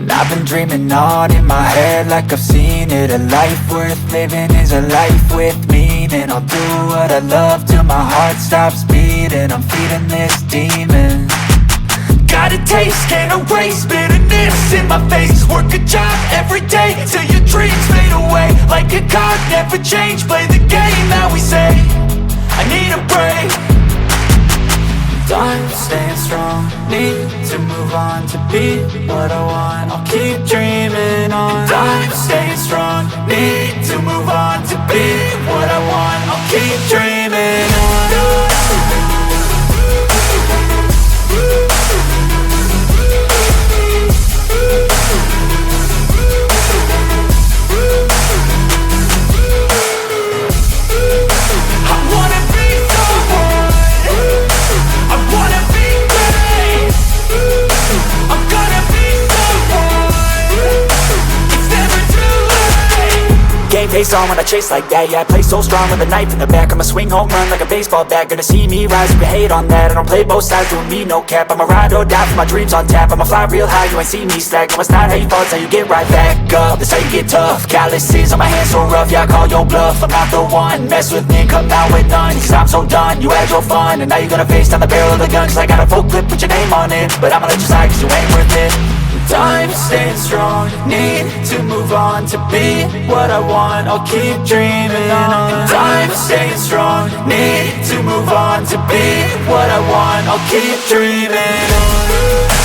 And I've been dreaming on in my head like I've seen it. A life worth living is a life with meaning. I'll do what I love till my heart stops beating. I'm feeding this demon. Got a taste, can't erase bitterness in my face. Work a job every day till your dreams fade away. Like a card, never change, play the game that we say. I need a break. I'm staying strong, need to move on to be what I want. I'll keep dreaming on. I'm staying strong, need to move on to be what I want. I'll keep dreaming on. Face on when I chase like that. Yeah, I play so strong with a knife in the back. I'ma swing home run like a baseball bat. Gonna see me rise if you hate on that. I don't play both sides, doing me no cap. I'ma ride or die for my dreams on tap. I'ma fly real high, you ain't see me slack. No, it's not how you fall, it's how you get right back up. That's how you get tough. Calluses on my hands so rough, yeah, I call your bluff. I'm not the one, mess with me, come out with none. Cause I'm so done, you had your fun. And now you're gonna face down the barrel of the gun. Cause I got a full clip, put your name on it. But I'ma let you slide cause you ain't worth it. I'm staying strong, need to move on to be what I want. I'll keep dreaming on. I'm staying strong, need to move on to be what I want. I'll keep dreaming on.